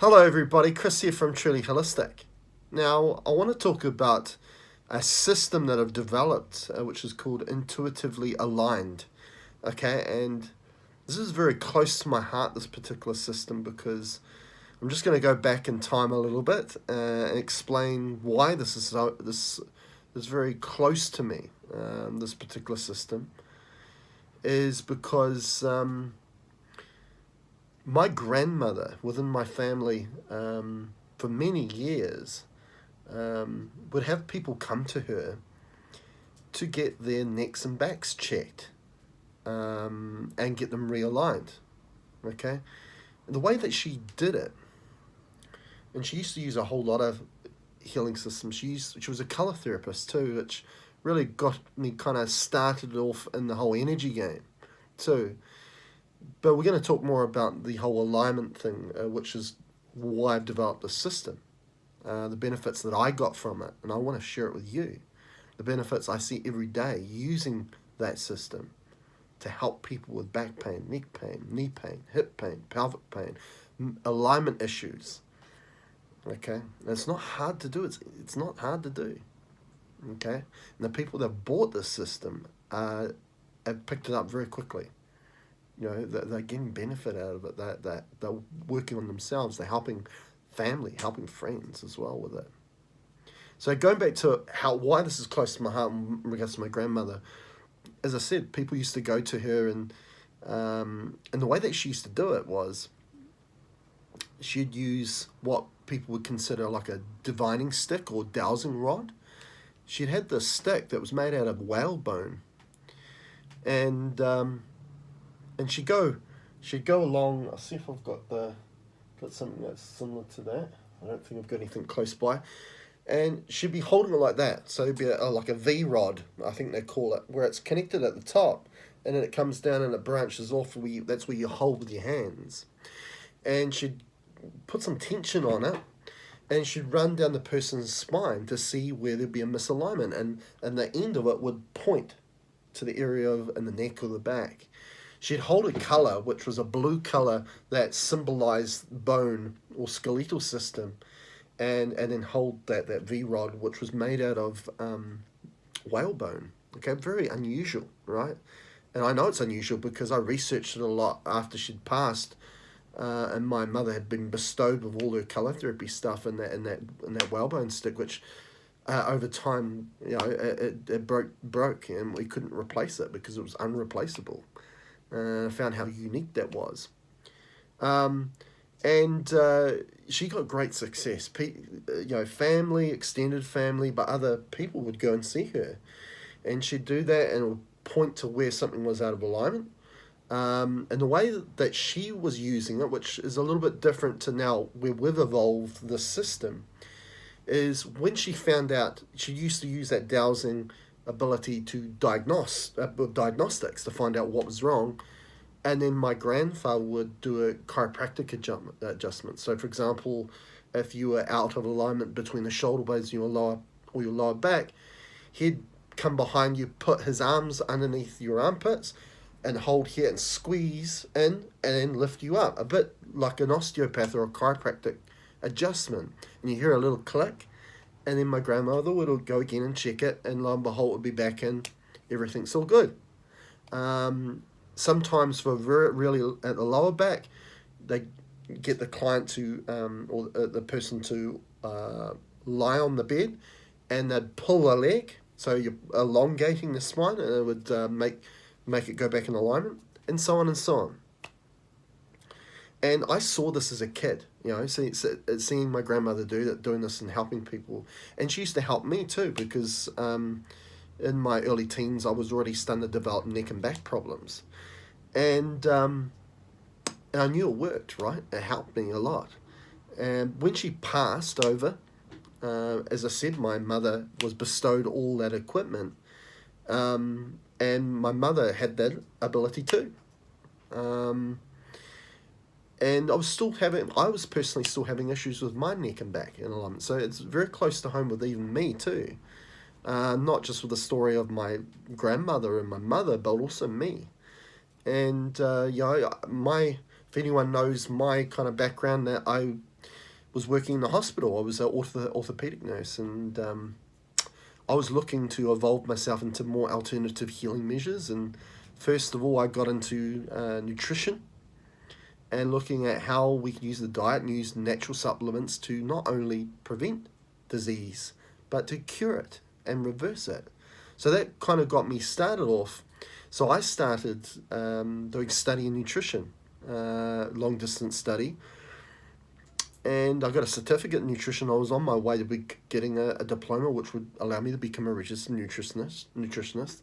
Hello, everybody. Chris here from Truly Holistic. Now, I want to talk about a system that I've developed, which is called Intuitively Aligned. Okay, and this is very close to my heart, this particular system, because I'm just going to go back in time a little bit and explain why this is very close to me. This particular system is because my grandmother within my family for many years would have people come to her to get their necks and backs checked and get them realigned. Okay? And the way that she did it, and she used to use a whole lot of healing systems. She was a color therapist too, which really got me kind of started off in the whole energy game too. But we're going to talk more about the whole alignment thing, which is why I've developed this system, the benefits that I got from it, and I want to share it with you. The benefits I see every day using that system to help people with back pain, neck pain, knee pain, hip pain, pelvic pain, alignment issues. Okay, and it's not hard to do. It's not hard to do. Okay, and the people that bought this system have picked it up very quickly. You know, they're getting benefit out of it. They're working on themselves. They're helping family, helping friends as well with it. So going back to why this is close to my heart in regards to my grandmother, as I said, people used to go to her, and the way that she used to do it was she'd use what people would consider like a divining stick or dowsing rod. She'd had this stick that was made out of whalebone, and she'd go along. I'll see if I've got something that's similar to that. I don't think I've got anything close by. And she'd be holding it like that. So it'd be like a V rod, I think they call it, where it's connected at the top, and then it comes down and it branches off. That's where you hold with your hands. And she'd put some tension on it, and she'd run down the person's spine to see where there'd be a misalignment, and the end of it would point to the area in the neck or the back. She'd hold a colour, which was a blue colour that symbolised bone or skeletal system, and then hold that V-rod, which was made out of whalebone. Okay, very unusual, right? And I know it's unusual because I researched it a lot after she'd passed, and my mother had been bestowed with all her colour therapy stuff and that whalebone stick, which over time, you know, it broke, and we couldn't replace it because it was unreplaceable. I found how unique that was. And she got great success. Family, extended family, but other people would go and see her. And she'd do that and it would point to where something was out of alignment. And the way that she was using it, which is a little bit different to now where we've evolved the system, is when she found out, she used to use that dowsing ability to diagnostics to find out what was wrong, and then my grandfather would do a chiropractic adjustment. So, for example, if you were out of alignment between the shoulder blades and your lower back, he'd come behind you, put his arms underneath your armpits, and hold here and squeeze in, and then lift you up, a bit like an osteopath or a chiropractic adjustment. And you hear a little click, and then my grandmother would go again and check it, and lo and behold, it would be back in. Everything's all good. Sometimes for really at the lower back, they get the client to or the person to lie on the bed, and they'd pull a leg, so you're elongating the spine, and it would make it go back in alignment, and so on and so on. And I saw this as a kid, you know, seeing my grandmother doing this and helping people. And she used to help me too, because in my early teens, I was already starting to develop neck and back problems. And I knew it worked, right? It helped me a lot. And when she passed over, as I said, my mother was bestowed all that equipment. And my mother had that ability too. And I was personally still having issues with my neck and back in alignment. So it's very close to home with even me too. Not just with the story of my grandmother and my mother, but also me. And if anyone knows my kind of background, that was working in the hospital. I was an orthopedic nurse, and I was looking to evolve myself into more alternative healing measures. And first of all, I got into nutrition and looking at how we can use the diet and use natural supplements to not only prevent disease, but to cure it and reverse it. So that kind of got me started off. So I started doing study in nutrition, long distance study, and I got a certificate in nutrition. I was on my way to be getting a diploma, which would allow me to become a registered nutritionist.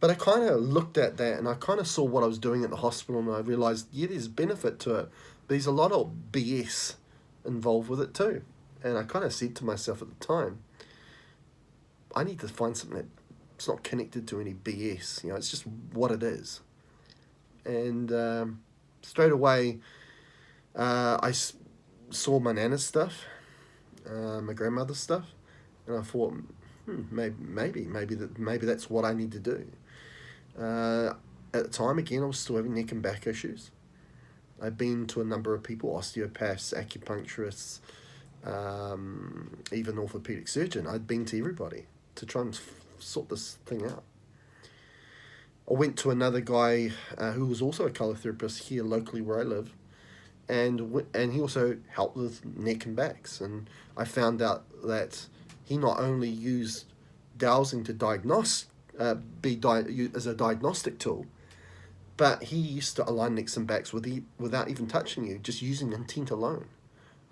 But I kind of looked at that, and I kind of saw what I was doing at the hospital, and I realized, yeah, there's benefit to it, but there's a lot of BS involved with it too. And I kind of said to myself at the time, I need to find something that's not connected to any BS. It's just what it is. And straight away, I saw my nana's stuff, my grandmother's stuff, and I thought, maybe that's what I need to do. At the time, again, I was still having neck and back issues. I'd been to a number of people, osteopaths, acupuncturists, even orthopedic surgeon. I'd been to everybody to try and sort this thing out. I went to another guy who was also a colour therapist here locally where I live, and he also helped with neck and backs. And I found out that he not only used dowsing to diagnose, as a diagnostic tool, but he used to align necks and backs without even touching you, just using intent alone.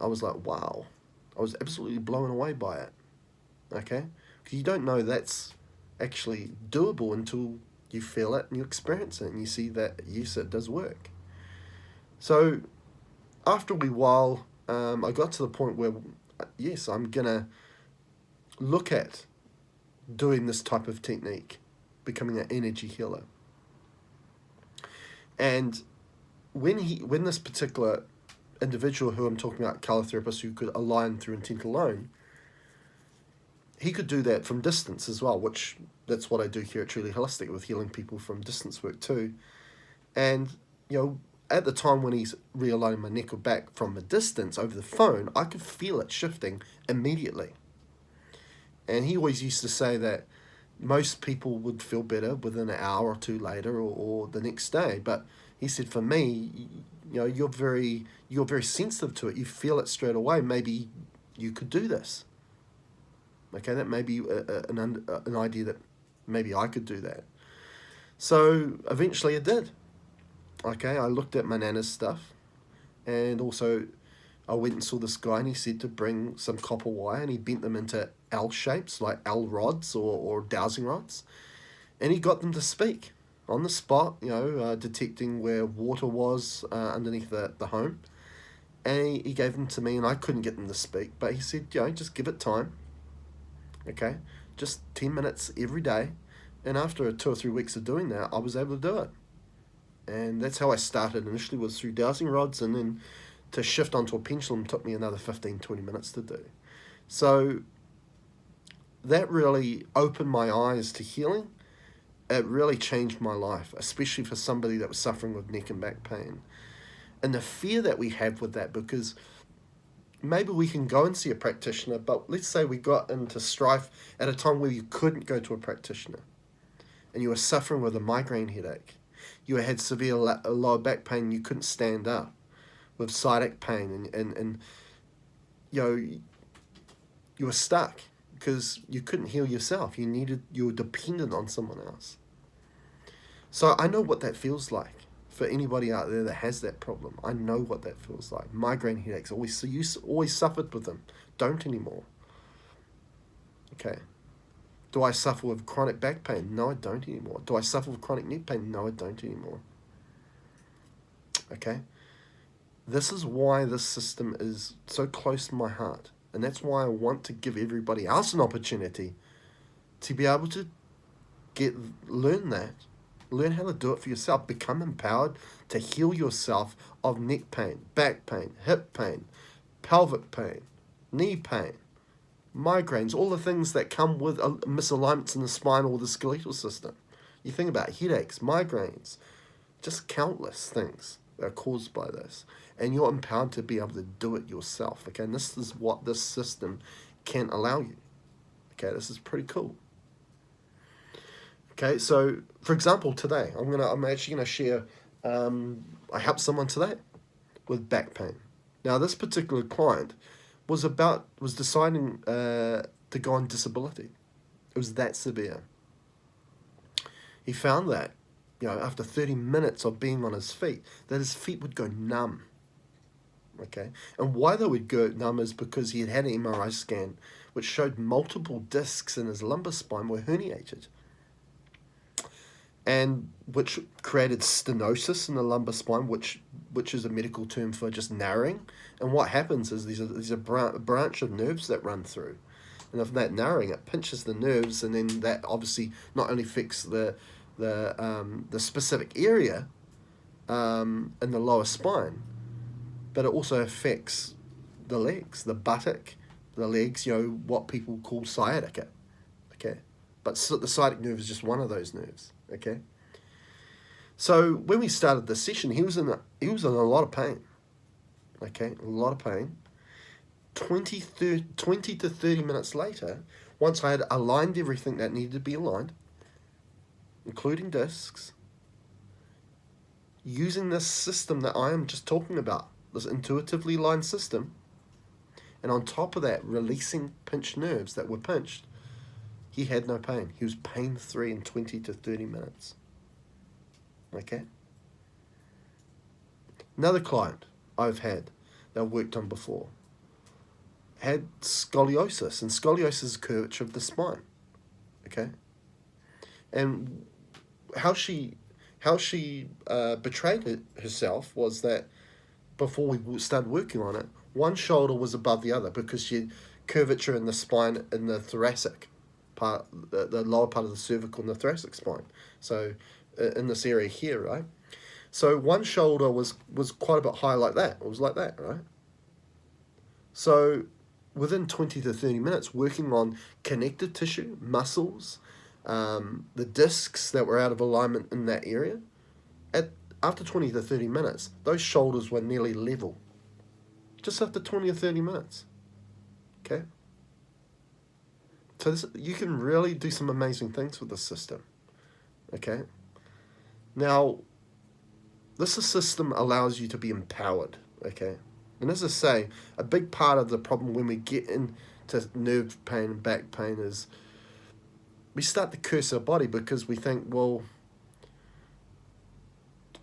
I was like, wow. I was absolutely blown away by it. Okay? Because you don't know that's actually doable until you feel it and you experience it and you see that, yes, it does work. So after a wee while, I got to the point where, yes, I'm going to look at doing this type of technique, becoming an energy healer. And when this particular individual who I'm talking about, colour therapist, who could align through intent alone, he could do that from distance as well, which that's what I do here at Truly Holistic, with healing people from distance work too. And, at the time when he's realigning my neck or back from a distance over the phone, I could feel it shifting immediately. And he always used to say that most people would feel better within an hour or two later or the next day. But he said, for me, you're very sensitive to it. You feel it straight away. Maybe you could do this. Okay, that may be an idea that maybe I could do that. So eventually I did. Okay, I looked at my nana's stuff, and also I went and saw this guy, and he said to bring some copper wire, and he bent them into L shapes, like L rods or dowsing rods, and he got them to speak on the spot, detecting where water was underneath the home, and he gave them to me, and I couldn't get them to speak, but he said, just give it time, okay, just 10 minutes every day, and after 2 or 3 weeks of doing that, I was able to do it. And that's how I started. Initially was through dowsing rods, and then to shift onto a pendulum took me another 15-20 minutes to do. So that really opened my eyes to healing. It really changed my life, especially for somebody that was suffering with neck and back pain. And the fear that we have with that, because maybe we can go and see a practitioner, but let's say we got into strife at a time where you couldn't go to a practitioner and you were suffering with a migraine headache. You had severe lower back pain, you couldn't stand up, with sciatic pain, and you were stuck because you couldn't heal yourself. You were dependent on someone else. So I know what that feels like. For anybody out there that has that problem, I know what that feels like. Migraine headaches, you always suffered with them. Don't anymore. Okay. Do I suffer with chronic back pain? No, I don't anymore. Do I suffer with chronic neck pain? No, I don't anymore. Okay? This is why this system is so close to my heart. And that's why I want to give everybody else an opportunity to be able to learn that. Learn how to do it for yourself. Become empowered to heal yourself of neck pain, back pain, hip pain, pelvic pain, knee pain, migraines, all the things that come with misalignments in the spine or the skeletal system. You think about headaches, migraines, just countless things that are caused by this. and you're empowered to be able to do it yourself. Okay, and this is what this system can allow you. Okay, this is pretty cool. Okay, so for example, today I'm actually gonna share. I helped someone today with back pain. Now, this particular client was deciding to go on disability. It was that severe. He found that, after 30 minutes of being on his feet, that his feet would go numb. Okay, and why they would go numb is because he had had an MRI scan which showed multiple discs in his lumbar spine were herniated, and which created stenosis in the lumbar spine, which is a medical term for just narrowing. And what happens is these are branch of nerves that run through, and if that narrowing, it pinches the nerves, and then that obviously not only affects the specific area in the lower spine, but it also affects the legs, the buttock, the legs, what people call sciatica. Okay, but the sciatic nerve is just one of those nerves. Okay, so when we started the session, he was in a lot of pain. Okay, a lot of pain. 20 to 30 minutes later, once I had aligned everything that needed to be aligned, including discs, using this system that I am just talking about, this intuitively aligned system, and on top of that, releasing pinched nerves that were pinched, he had no pain. He was pain-free in 20 to 30 minutes. Okay? Another client I've had that I've worked on before had scoliosis, and scoliosis is curvature of the spine. Okay? And how she betrayed herself was that before we started working on it, one shoulder was above the other because she had curvature in the spine in the thoracic part, the lower part of the cervical and the thoracic spine. So in this area here, right? So one shoulder was quite a bit higher like that. It was like that, right? So within 20 to 30 minutes, working on connective tissue, muscles, the discs that were out of alignment in that area, after 20 to 30 minutes, those shoulders were nearly level. Just after 20 or 30 minutes. Okay? So you can really do some amazing things with this system. Okay? Now, this system allows you to be empowered. Okay? And as I say, a big part of the problem when we get into nerve pain and back pain is we start to curse our body because we think, well,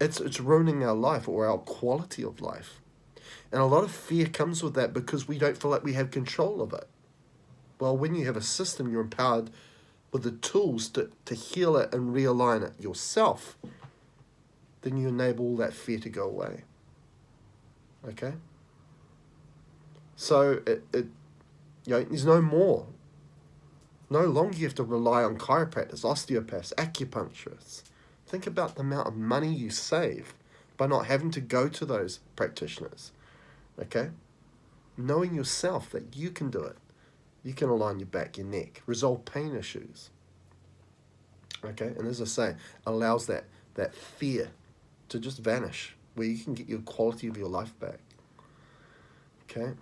it's ruining our life or our quality of life. And a lot of fear comes with that because we don't feel like we have control of it. Well, when you have a system, you're empowered with the tools to heal it and realign it yourself. Then you enable all that fear to go away. Okay? So there's no more. No longer you have to rely on chiropractors, osteopaths, acupuncturists. Think about the amount of money you save by not having to go to those practitioners. Okay? Knowing yourself that you can do it. You can align your back, your neck, resolve pain issues. Okay? And as I say, allows that fear to just vanish, where you can get your quality of your life back. Okay?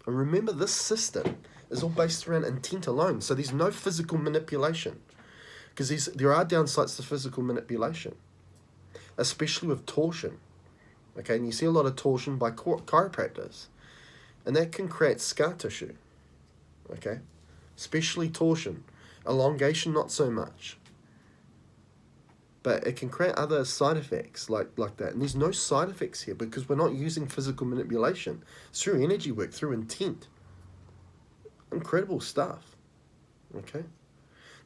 And remember, this system is all based around intent alone. So there's no physical manipulation. Because there are downsides to physical manipulation, especially with torsion. Okay, and you see a lot of torsion by chiropractors, and that can create scar tissue. Okay, especially torsion. Elongation, not so much. But it can create other side effects like that. And there's no side effects here because we're not using physical manipulation. It's through energy work, through intent. Incredible stuff. Okay.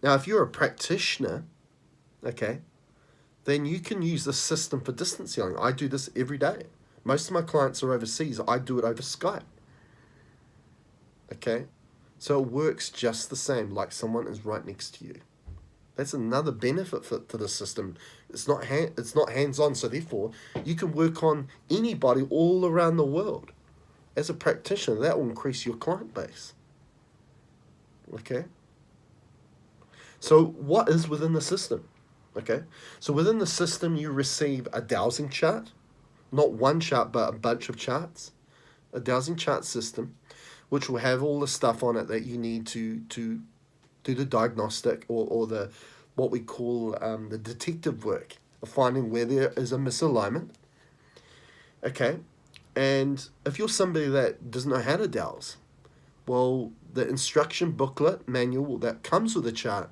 Now, if you're a practitioner, okay, then you can use this system for distance healing. I do this every day. Most of my clients are overseas. I do it over Skype. Okay? So it works just the same, like someone is right next to you. That's another benefit to the system. It's not hands-on, so therefore you can work on anybody all around the world. As a practitioner, that will increase your client base. Okay? So what is within the system? Okay, so within the system you receive a dowsing chart, not one chart, but a bunch of charts, a dowsing chart system, which will have all the stuff on it that you need to do the diagnostic or the what we call the detective work of finding where there is a misalignment. Okay, and if you're somebody that doesn't know how to dowse, well, the instruction booklet manual that comes with the chart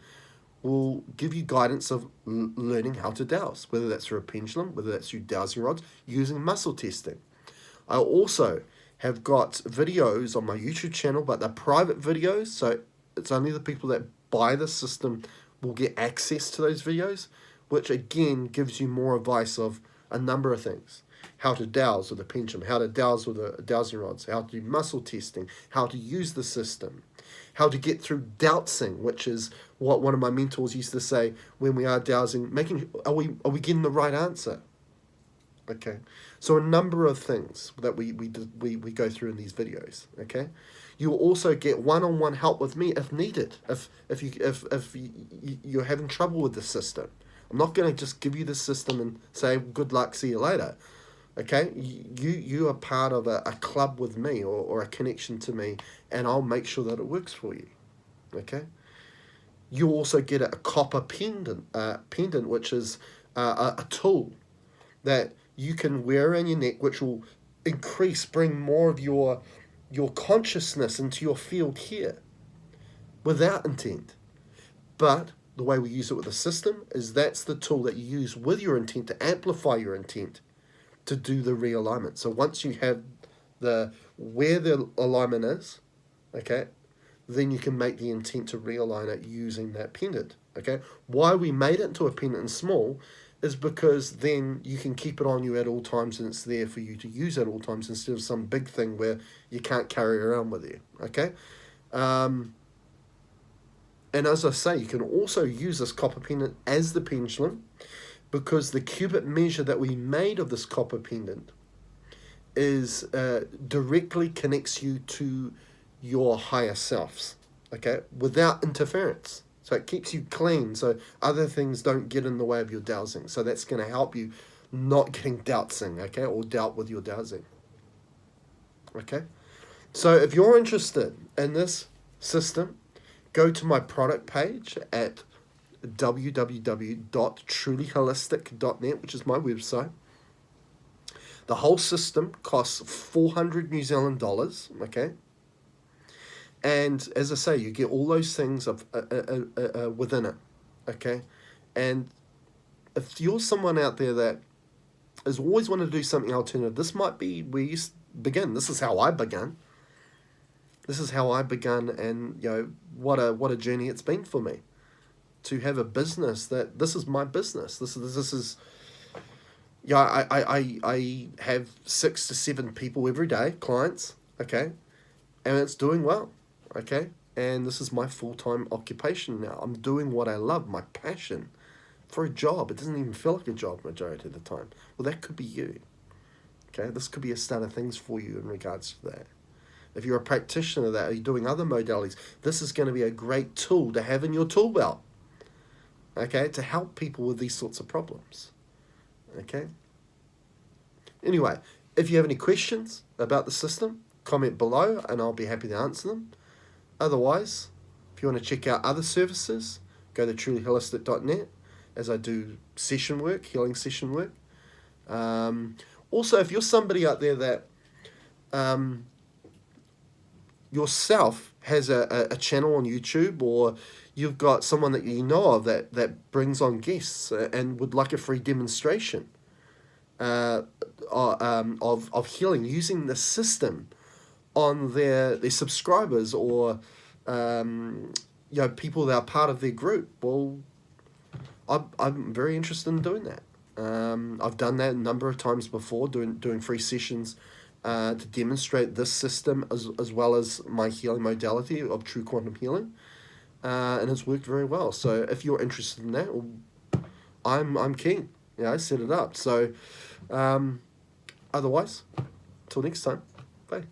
will give you guidance of learning how to dowse, whether that's through a pendulum, whether that's through dowsing rods, using muscle testing. I also have got videos on my YouTube channel, but they're private videos, so it's only the people that buy the system will get access to those videos, which again gives you more advice of a number of things. How to dowse with a pendulum, how to dowse with the dowsing rods, how to do muscle testing, how to use the system, how to get through dowsing, which is what one of my mentors used to say when we are dowsing, making are we getting the right answer? Okay, so a number of things that we go through in these videos. Okay, you will also get one-on-one help with me if needed. If you're having trouble with the system, I'm not going to just give you the system and say good luck, see you later. Okay, you are part of a club with me or a connection to me, and I'll make sure that it works for you. Okay, you also get a copper pendant, which is a tool that you can wear around your neck, which will bring more of your consciousness into your field here without intent. But the way we use it with the system is that's the tool that you use with your intent to amplify your intent to do the realignment. So once you have where the alignment is, okay, then you can make the intent to realign it using that pendant. Okay, why we made it into a pendant and small is because then you can keep it on you at all times and it's there for you to use at all times instead of some big thing where you can't carry around with you. Okay, and as I say, you can also use this copper pendant as the pendulum, because the cubit measure that we made of this copper pendant is directly connects you to your higher selves, okay, without interference. So it keeps you clean, so other things don't get in the way of your dowsing. So that's going to help you not getting dowsing, okay, or doubt with your dowsing. Okay, so if you're interested in this system, go to my product page at www.trulyholistic.net, which is my website. The whole system costs 400 New Zealand dollars, okay? And as I say, you get all those things within it, okay? And if you're someone out there that has always wanted to do something alternative, this might be where you begin. This is how I began. And what a journey it's been for me to have a business that this is my business. This is I have 6 to 7 people every day, clients, okay, and it's doing well, okay, and this is my full-time occupation now. I'm doing what I love, my passion, for a job. It doesn't even feel like a job majority of the time. Well, that could be you, okay. This could be a start of things for you in regards to that. If you're a practitioner of that, or you're doing other modalities, this is going to be a great tool to have in your tool belt, okay, to help people with these sorts of problems. Okay. Anyway, if you have any questions about the system, comment below and I'll be happy to answer them. Otherwise, if you want to check out other services, go to trulyholistic.net as I do session work, healing session work. Also, if you're somebody out there that yourself has a channel on YouTube, or you've got someone that you know of that brings on guests and would like a free demonstration of healing using the system on their subscribers, or people that are part of their group, well, I'm very interested in doing that. I've done that a number of times before, doing free sessions to demonstrate this system as well as my healing modality of true quantum healing, and it's worked very well. So if you're interested in that, I'm keen. Set it up. So otherwise, till next time, bye.